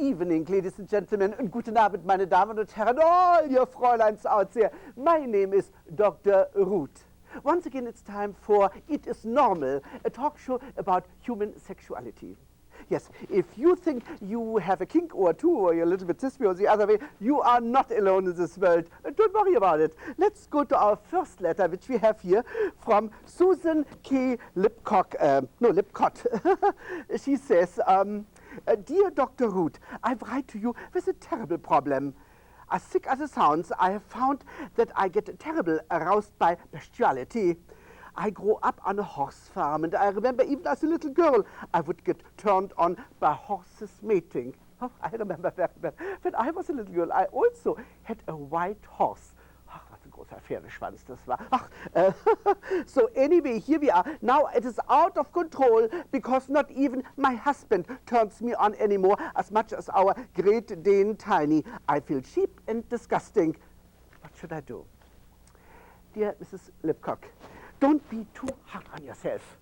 evening, ladies and gentlemen, and guten Abend, meine Damen und Herren, all your Fräuleins out there. My name is Dr. Ruth. Once again, it's time for It Is Normal, a talk show about human sexuality. Yes, if you think you have a kink or two, or you're a little bit this way or the other way, you are not alone in this world. Don't worry about it. Let's go to our first letter, which we have here from Susan K. Lipcott. She says, Dear Dr. Root, I write to you with a terrible problem. As sick as it sounds, I have found that I get terribly aroused by bestiality. I grew up on a horse farm, and I remember even as a little girl, I would get turned on by horses mating. Oh, I remember very well. When I was a little girl, I also had a white horse. Ach, was ein großer Pferdeschwanz das war. Ach, so anyway, here we are. Now it is out of control because not even my husband turns me on anymore as much as our Great Dane Tiny. I feel cheap and disgusting. What should I do? Dear Mrs. Lipcock, don't be too hard on yourself.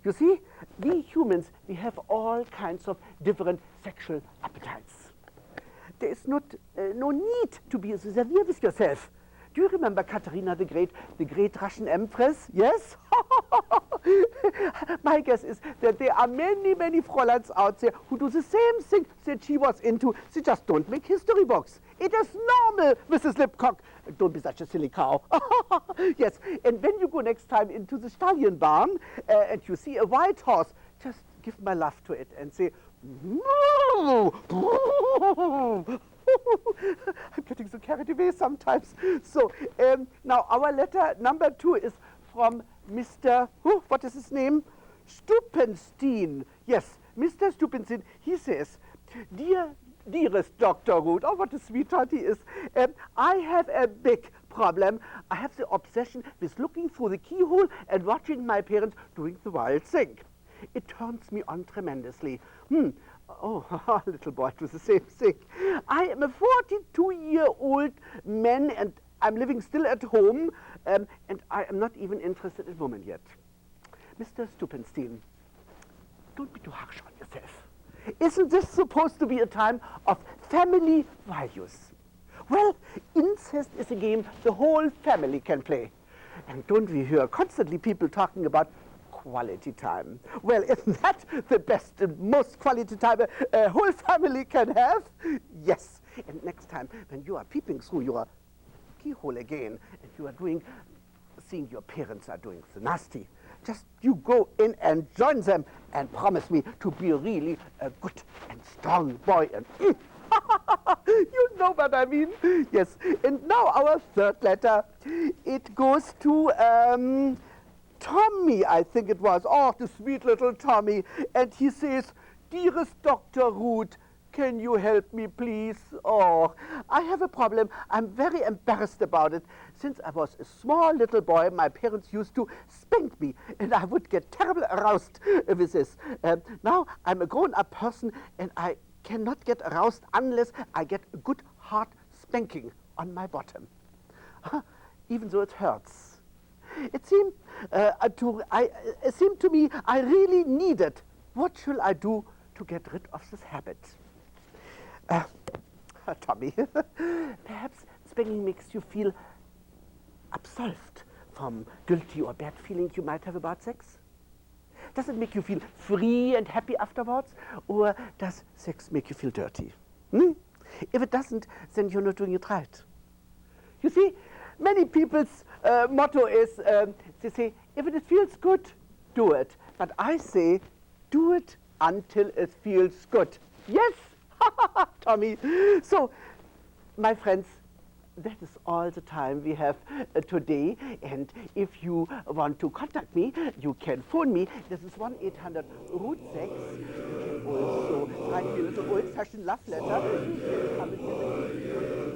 You see, we humans, we have all kinds of different sexual appetites. There is no need to be so severe with yourself. Do you remember Katharina the great Russian empress? Yes? My guess is that there are many, many Fräuleins out there who do the same thing that she was into. They just don't make history books. It is normal, Mrs. Lipcock. Don't be such a silly cow. Yes, and when you go next time into the stallion barn and you see a white horse, just give my love to it and say, I'm getting so carried away sometimes. So now our letter number 2 is from Mr. What is his name? Stupenstein. Yes, Mr. Stupenstein. He says, Dearest Dr. Root, oh, what a sweetheart he is. I have a big problem. I have the obsession with looking through the keyhole and watching my parents doing the wild thing. It turns me on tremendously. Oh, little boy, it was the same thing. I am a 42-year-old man, and I'm living still at home, and I am not even interested in women yet. Mr. Stupenstein, don't be too harsh on yourself. Isn't this supposed to be a time of family values? Well, incest is a game the whole family can play. And don't we hear constantly people talking about quality time? Well, isn't that the best and most quality time a whole family can have? Yes. And next time when you are peeping through your keyhole again and you are seeing your parents are doing the nasty, just you go in and join them and promise me to be really a good and strong boy. And you know what I mean. Yes. And now our third letter. It goes to Tommy, I think it was. Oh, the sweet little Tommy. And he says, Dearest Dr. Root, can you help me, please? Oh, I have a problem. I'm very embarrassed about it. Since I was a small little boy, my parents used to spank me, and I would get terribly aroused with this. Now I'm a grown-up person, and I cannot get aroused unless I get a good hard spanking on my bottom. Even though it hurts. It seemed to me I really need it. What shall I do to get rid of this habit? Tommy, perhaps spanking makes you feel absolved from guilty or bad feelings you might have about sex? Does it make you feel free and happy afterwards? Or does sex make you feel dirty? If it doesn't, then you're not doing it right. You see, many people's motto is, they say, if it feels good, do it. But I say, do it until it feels good. Yes, Tommy. So, my friends, that is all the time we have today. And if you want to contact me, you can phone me. This is 1-800-ROOT-6. You can also write me a little old-fashioned love letter. You can come and visit me.